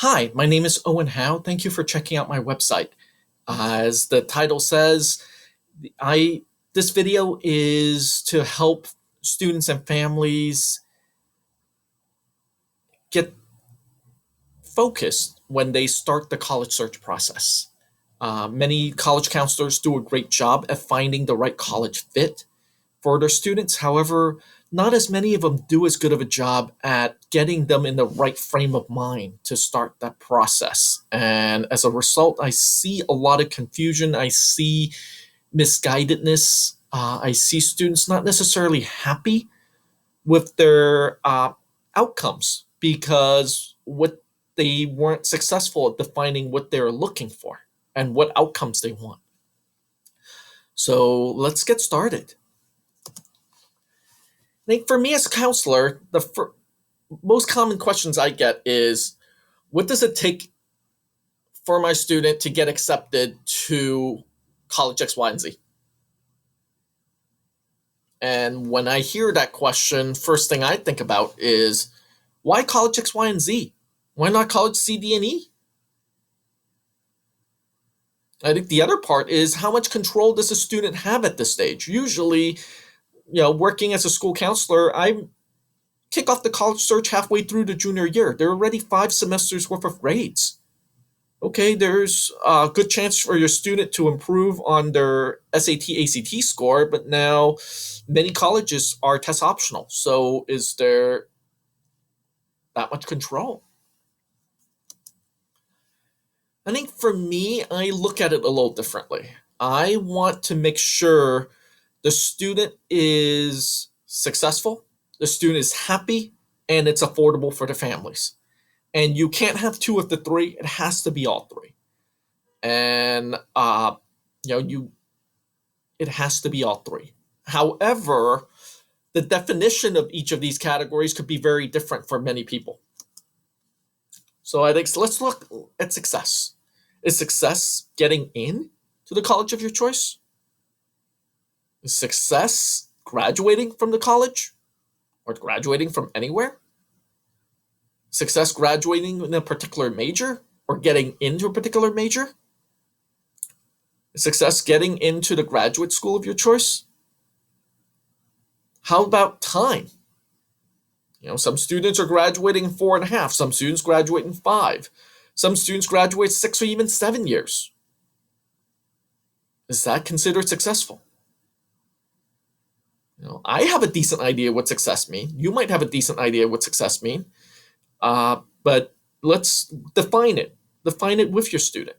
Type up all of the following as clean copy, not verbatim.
Hi, my name is Owen Howe. Thank you for checking out my website. As the title says, I this video is to help students and families get focused when they start the college search process. Many college counselors do a great job at finding the right college fit for their students. However, not as many of them do as good of a job at getting them in the right frame of mind to start that process. And as a result, I see a lot of confusion. I see misguidedness. I see students not necessarily happy with their outcomes because what they weren't successful at defining what they're looking for and what outcomes they want. So let's get started. I think for me as a counselor, the most common questions I get is, what does it take for my student to get accepted to college X, Y, and Z? And when I hear that question, first thing I think about is, why college X, Y, and Z? Why not college C, D, and E? I think the other part is, how much control does a student have at this stage? Usually, working as a school counselor, I kick off the college search halfway through the junior year. There are already 5 semesters worth of grades. Okay, there's a good chance for your student to improve on their SAT, ACT score, but now many colleges are test optional. So is there that much control? I think for me, I look at it a little differently. I want to make sure the student is successful, the student is happy, and it's affordable for the families. And you can't have two of the three, it has to be all three. And you it has to be all three. However, the definition of each of these categories could be very different for many people. So I think let's look at success. Is success getting in to the college of your choice? Is success graduating from the college or graduating from anywhere? Success graduating in a particular major or getting into a particular major? Is success getting into the graduate school of your choice? How about time? Some students are graduating in 4.5, some students graduate in 5, some students graduate 6 or even 7 years. Is that considered successful? I have a decent idea what success means. You might have a decent idea what success means, but let's define it. Define it with your student.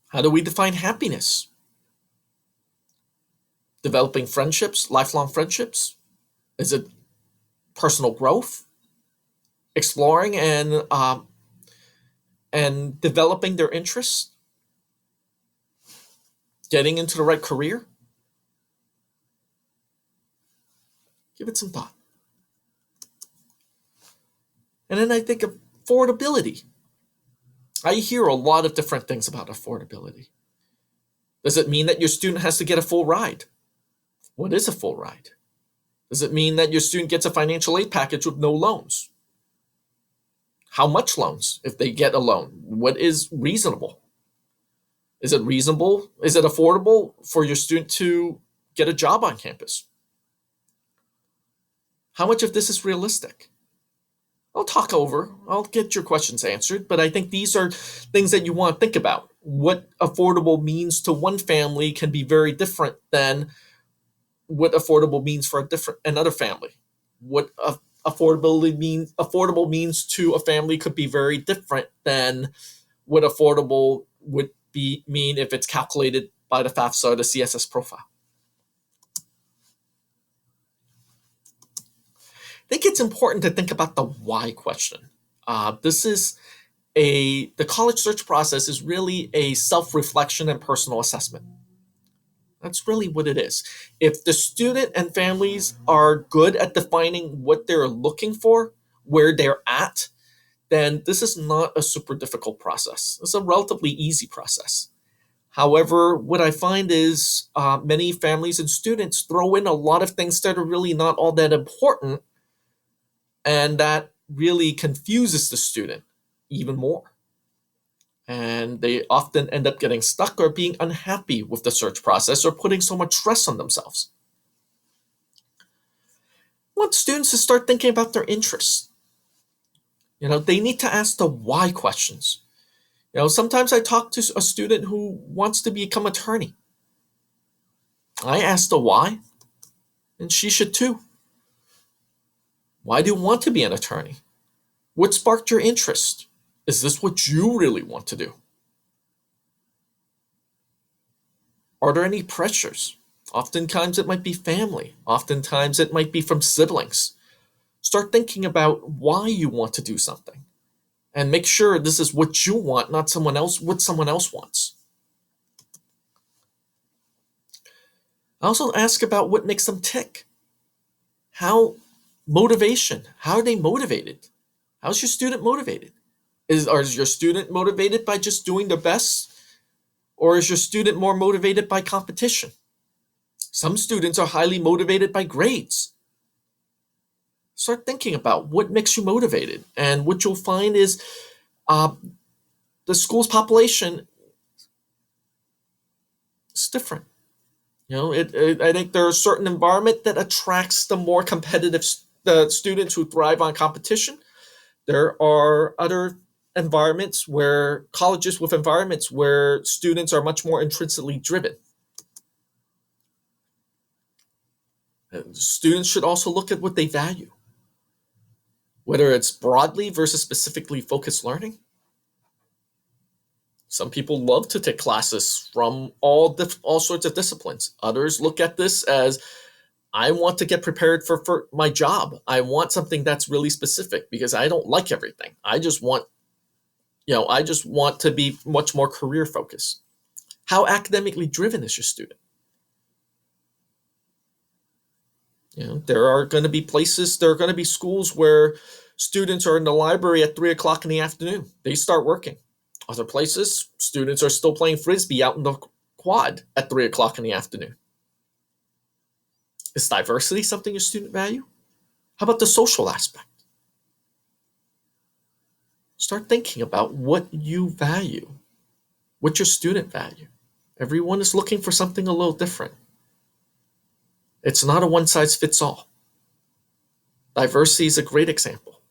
How do we define happiness? Developing friendships, lifelong friendships? Is it personal growth? Exploring and developing their interests? Getting into the right career? Give it some thought. And then I think of affordability. I hear a lot of different things about affordability. Does it mean that your student has to get a full ride? What is a full ride? Does it mean that your student gets a financial aid package with no loans? How much loans if they get a loan? What is reasonable? Is it reasonable? Is it affordable for your student to get a job on campus? How much of this is realistic? I'll get your questions answered, but I think these are things that you want to think about. What affordable means to one family can be very different than what affordable means for another family. What affordable means to a family could be very different than what affordable would mean if it's calculated by the FAFSA or the CSS profile. I think it's important to think about the why question. The college search process is really a self-reflection and personal assessment. That's really what it is. If the student and families are good at defining what they're looking for, where they're at, then this is not a super difficult process. It's a relatively easy process. However, what I find is many families and students throw in a lot of things that are really not all that important, and that really confuses the student even more. And they often end up getting stuck or being unhappy with the search process or putting so much stress on themselves. I want students to start thinking about their interests. They need to ask the why questions. Sometimes I talk to a student who wants to become an attorney. I ask the why, and she should too. Why do you want to be an attorney? What sparked your interest? Is this what you really want to do? Are there any pressures? Oftentimes it might be family. Oftentimes it might be from siblings. Start thinking about why you want to do something. And make sure this is what you want, not what someone else wants. I also ask about what makes them tick. How are they motivated? How's your student motivated? Is your student motivated by just doing their best? Or is your student more motivated by competition? Some students are highly motivated by grades. Start thinking about what makes you motivated. And what you'll find is the school's population is different. I think there are a certain environment that attracts the more competitive students who thrive on competition. There are other colleges with environments where students are much more intrinsically driven. Students should also look at what they value, whether it's broadly versus specifically focused learning. Some people love to take classes from all sorts of disciplines. Others look at this as, I want to get prepared for my job. I want something that's really specific because I don't like everything. I just want to be much more career focused. How academically driven is your student? There are going to be schools where students are in the library at 3 o'clock in the afternoon. They start working. Other places, students are still playing frisbee out in the quad at 3 o'clock in the afternoon. Is diversity something your student value? How about the social aspect? Start thinking about what you value, what your student value. Everyone is looking for something a little different. It's not a one-size-fits-all. Diversity is a great example.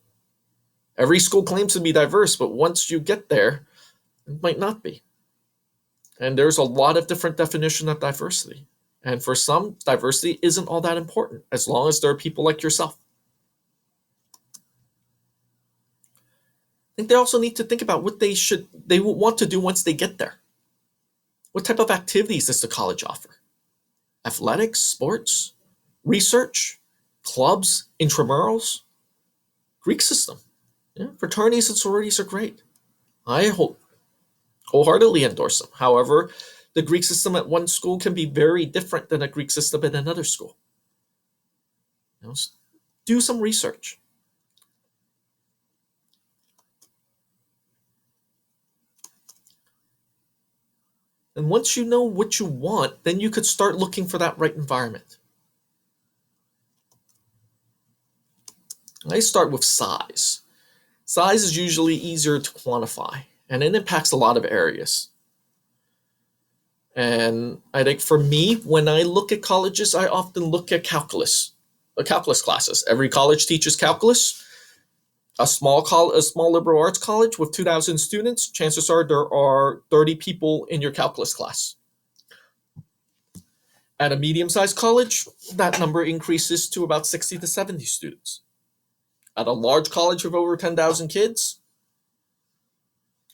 Every school claims to be diverse, but once you get there, it might not be. And there's a lot of different definitions of diversity. And for some, diversity isn't all that important, as long as there are people like yourself. I think they also need to think about what they will want to do once they get there. What type of activities does the college offer? Athletics, sports, research, clubs, intramurals, Greek system. Fraternities and sororities are great. I wholeheartedly endorse them. However, the Greek system at one school can be very different than a Greek system at another school. Do some research. And once you know what you want, then you could start looking for that right environment. I start with size. Size is usually easier to quantify, and it impacts a lot of areas. And I think for me, when I look at colleges, I often look at calculus classes. Every college teaches calculus. A small liberal arts college with 2,000 students, chances are there are 30 people in your calculus class. At a medium-sized college, that number increases to about 60 to 70 students. At a large college of over 10,000 kids,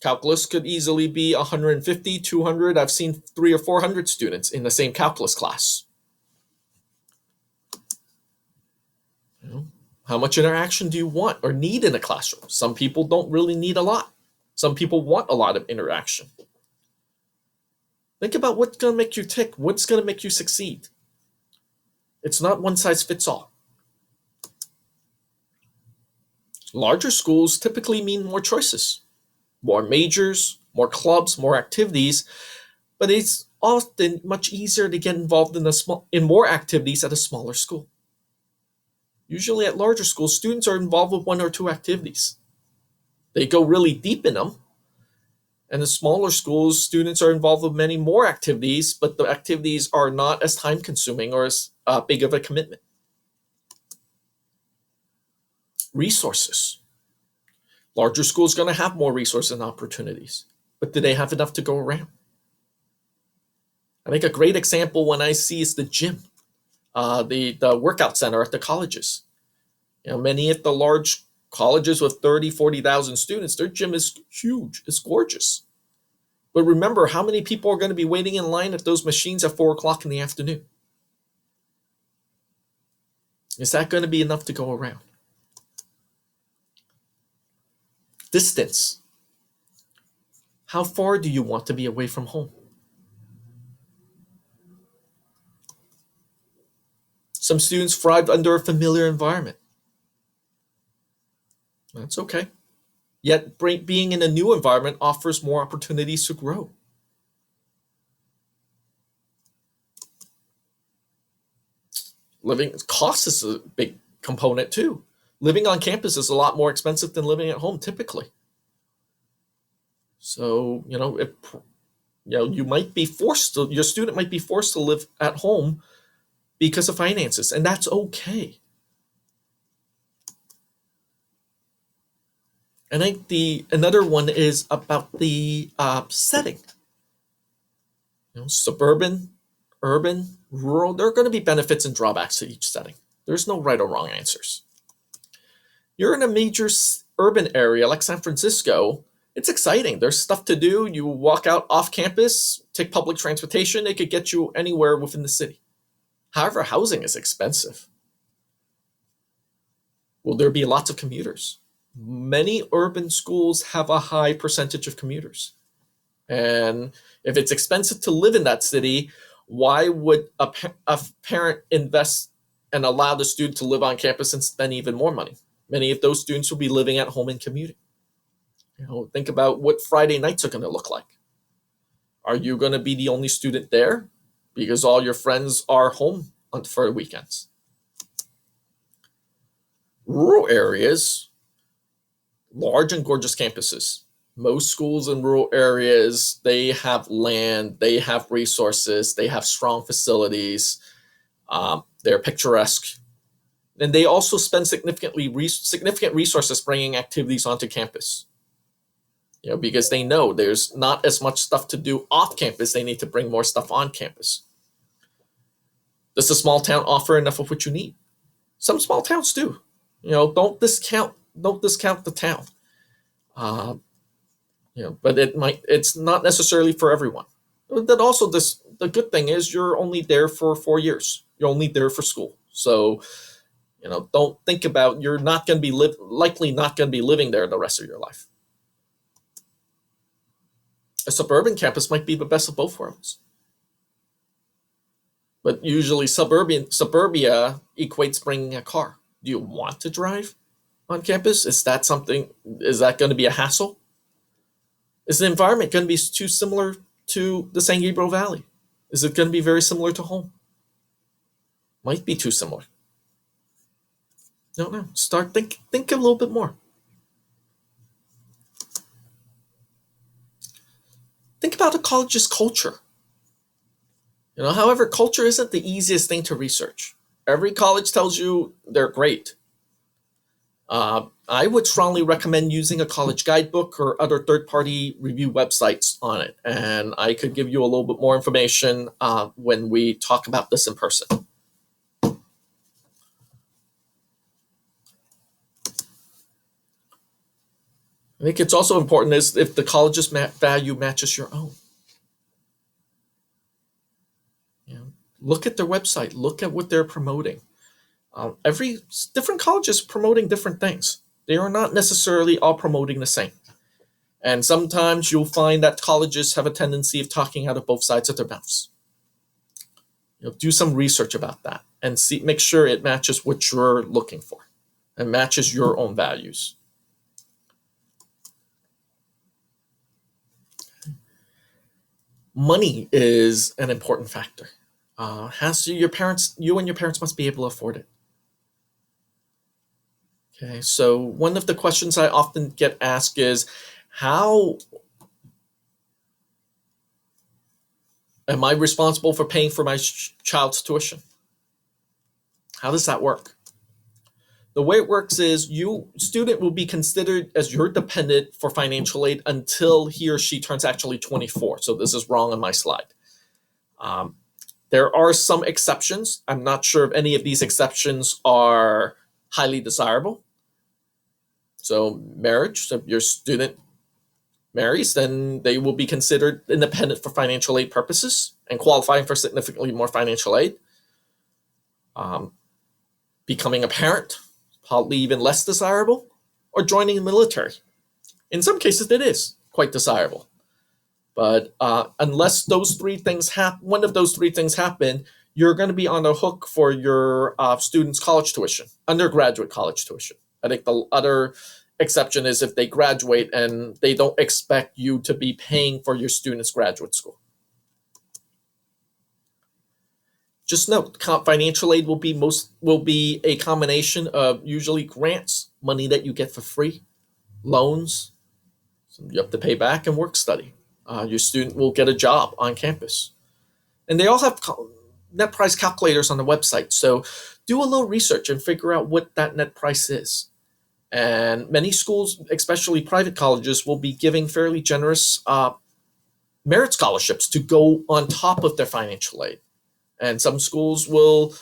calculus could easily be 150, 200. I've seen 300 or 400 students in the same calculus class. How much interaction do you want or need in a classroom? Some people don't really need a lot. Some people want a lot of interaction. Think about what's going to make you tick, what's going to make you succeed. It's not one size fits all. Larger schools typically mean more choices, more majors, more clubs, more activities, but it's often much easier to get involved in more activities at a smaller school. Usually at larger schools, students are involved with one or two activities. They go really deep in them. And in smaller schools, students are involved with many more activities, but the activities are not as time consuming or as big of a commitment. Resources. Larger schools are going to have more resources and opportunities, but do they have enough to go around? I think a great example when I see is the gym, the workout center at the colleges. Many of the large colleges with 30, 40,000 students, their gym is huge. It's gorgeous. But remember, how many people are going to be waiting in line at those machines at 4 o'clock in the afternoon? Is that going to be enough to go around? Distance. How far do you want to be away from home? Some students thrive under a familiar environment. That's okay. Yet being in a new environment offers more opportunities to grow. Living cost is a big component too. Living on campus is a lot more expensive than living at home typically. So, you might be your student might be forced to live at home because of finances, and that's okay. And I think another one is about the setting. Suburban, urban, rural. There are going to be benefits and drawbacks to each setting. There's no right or wrong answers. You're in a major urban area like San Francisco. It's exciting. There's stuff to do. You walk out off campus, take public transportation. It could get you anywhere within the city. However, housing is expensive. Will there be lots of commuters? Many urban schools have a high percentage of commuters. And if it's expensive to live in that city, why would a parent invest and allow the student to live on campus and spend even more money? Many of those students will be living at home and commuting. Think about what Friday nights are going to look like. Are you going to be the only student there because all your friends are home for the weekends? Rural areas, large and gorgeous campuses. Most schools in rural areas, they have land, they have resources, they have strong facilities, they're picturesque. And they also spend significant resources bringing activities onto campus. Because they know there's not as much stuff to do off campus, they need to bring more stuff on campus. Does a small town offer enough of what you need? Some small towns do. Don't discount the town. But it's not necessarily for everyone. That also, the good thing is you're only there for 4 years. You're only there for school. So, don't think about you're not going to be likely not going to be living there the rest of your life. A suburban campus might be the best of both worlds. But usually suburbia equates bringing a car. Do you want to drive on campus? Is that going to be a hassle? Is the environment going to be too similar to the San Gabriel Valley? Is it going to be very similar to home? Might be too similar. No. Think a little bit more. Think about a college's culture. However, culture isn't the easiest thing to research. Every college tells you they're great. I would strongly recommend using a college guidebook or other third-party review websites on it. And I could give you a little bit more information when we talk about this in person. I think it's also important is if the college's value matches your own. Look at their website. Look at what they're promoting. Every different college is promoting different things. They are not necessarily all promoting the same. And sometimes you'll find that colleges have a tendency of talking out of both sides of their mouths. Do some research about that and make sure it matches what you're looking for and matches your own values. Money is an important factor. You and your parents must be able to afford it. Okay, so one of the questions I often get asked is, how am I responsible for paying for my child's tuition? How does that work? The way it works is you student will be considered as your dependent for financial aid until he or she turns actually 24. So this is wrong on my slide. Um, there are some exceptions. I'm not sure if any of these exceptions are highly desirable. So marriage, so if your student marries, then they will be considered independent for financial aid purposes and qualifying for significantly more financial aid. Um, Becoming a parent, probably even less desirable, or joining the military. In some cases, it is quite desirable. But unless those three things happen, one of those three things happen, you're going to be on the hook for your student's college tuition, undergraduate college tuition. I think the other exception is if they graduate and they don't expect you to be paying for your student's graduate school. Just note, financial aid will be a combination of usually grants, money that you get for free, loans, you have to pay back, and work study. Your student will get a job on campus. And they all have net price calculators on the website. So do a little research and figure out what that net price is. And many schools, especially private colleges, will be giving fairly generous merit scholarships to go on top of their financial aid. And some schools will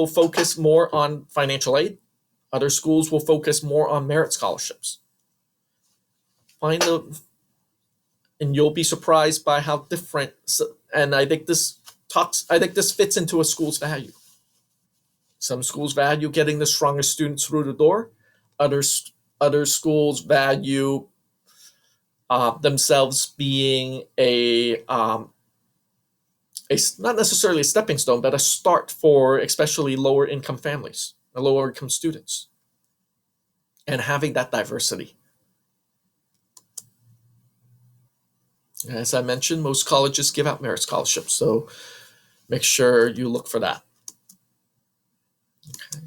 focus more on financial aid. Other schools will focus more on merit scholarships. And you'll be surprised by how different. And I think this fits into a school's value. Some schools value getting the strongest students through the door. Other schools value themselves being not necessarily a stepping stone, but a start for especially lower income families or lower income students, and having that diversity. As I mentioned, most colleges give out merit scholarships, so make sure you look for that. Okay.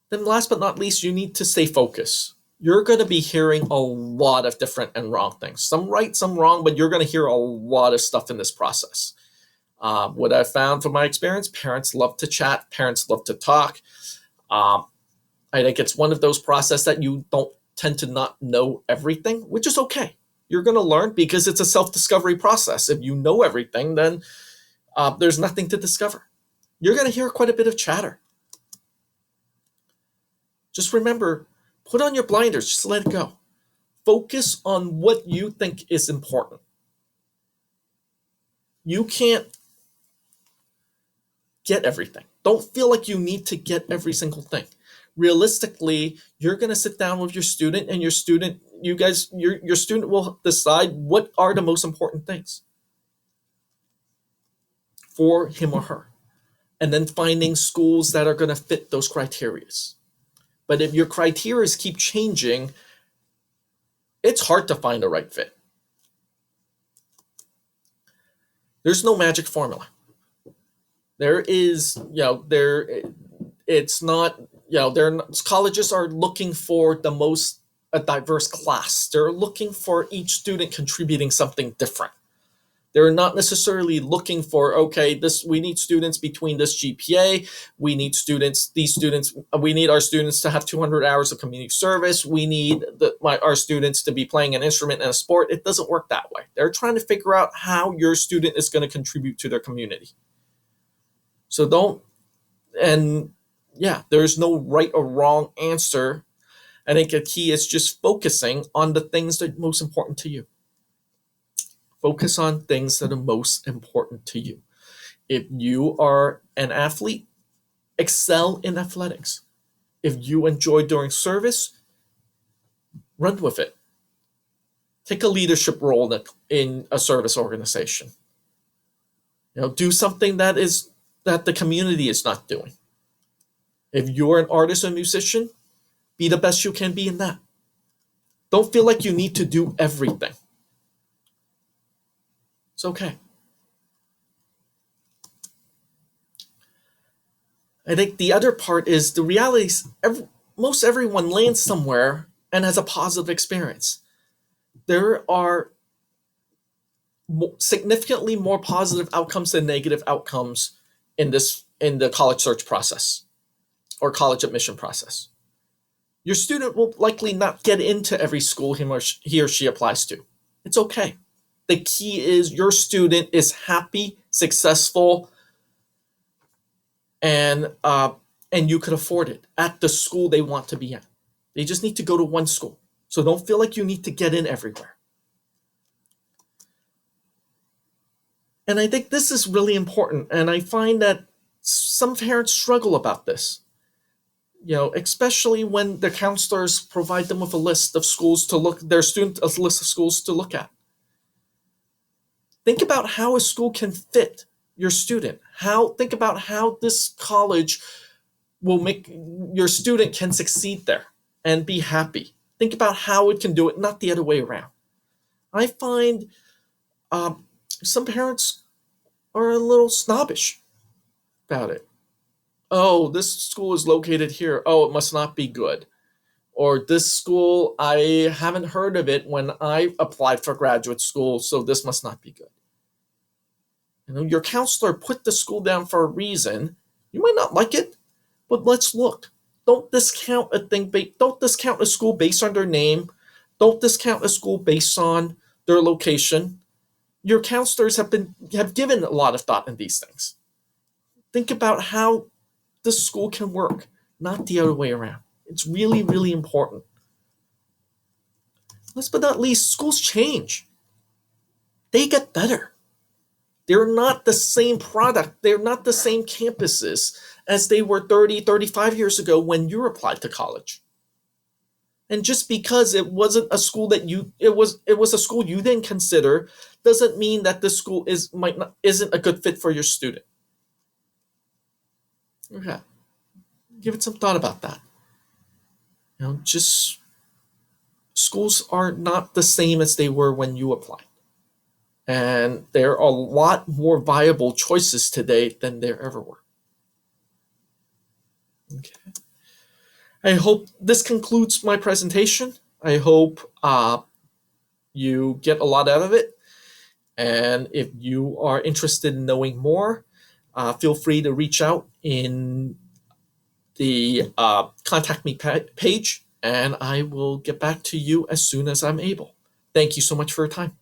Then last but not least, you need to stay focused. You're going to be hearing a lot of different and wrong things. Some right, some wrong, but you're going to hear a lot of stuff in this process. What I've found from my experience, parents love to chat, parents love to talk. I think it's one of those processes that you don't tend to not know everything, which is okay. You're going to learn because it's a self-discovery process. If you know everything, then there's nothing to discover. You're going to hear quite a bit of chatter. Just remember, put on your blinders, just let it go. Focus on what you think is important. You can't get everything. Don't feel like you need to get every single thing. Realistically, you're going to sit down with your student, and your student will decide what are the most important things for him or her, and then finding schools that are going to fit those criteria. But if your criteria keep changing, it's hard to find the right fit. There's no magic formula. It's not, colleges are looking for a diverse class. They're looking for each student contributing something different. They're not necessarily looking for, we need students between this GPA. We need our students to have 200 hours of community service. We need our students to be playing an instrument and a sport. It doesn't work that way. They're trying to figure out how your student is going to contribute to their community. So there's no right or wrong answer. I think a key is just focusing on the things that are most important to you. Focus on things that are most important to you. If you are an athlete, excel in athletics. If you enjoy doing service, run with it. Take a leadership role in a service organization. Do something that the community is not doing. If you're an artist or musician, be the best you can be in that. Don't feel like you need to do everything. It's okay. I think the other part is the reality is most everyone lands somewhere and has a positive experience. There are significantly more positive outcomes than negative outcomes in the college search process or college admission process. Your student will likely not get into every school he or she applies to. It's okay. The key is your student is happy, successful, and and you could afford it at the school they want to be at. They just need to go to one school. So don't feel like you need to get in everywhere. And I think this is really important. And I find that some parents struggle about this. Especially when the counselors provide them with a list of schools to look their student a list of schools to look at. Think about how a school can fit your student. Think about how this college will make your student can succeed there and be happy. Think about how it can do it, not the other way around. I find some parents are a little snobbish about it. Oh, this school is located here. Oh, it must not be good. Or this school, I haven't heard of it when I applied for graduate school, so this must not be good. Your counselor put the school down for a reason. You might not like it, but let's look. Don't discount a thing. Don't discount a school based on their name. Don't discount a school based on their location. Your counselors have given a lot of thought in these things. Think about how the school can work, not the other way around. It's really, really important. Last but not least, schools change. They get better. They're not the same product. They're not the same campuses as they were 30, 35 years ago when you applied to college. And just because it wasn't a school it was a school you didn't consider doesn't mean that the school isn't a good fit for your student. Okay. Give it some thought about that. Just schools are not the same as they were when you applied. And there are a lot more viable choices today than there ever were. Okay. I hope this concludes my presentation. I hope you get a lot out of it. And if you are interested in knowing more, feel free to reach out in the contact me page, and I will get back to you as soon as I'm able. Thank you so much for your time.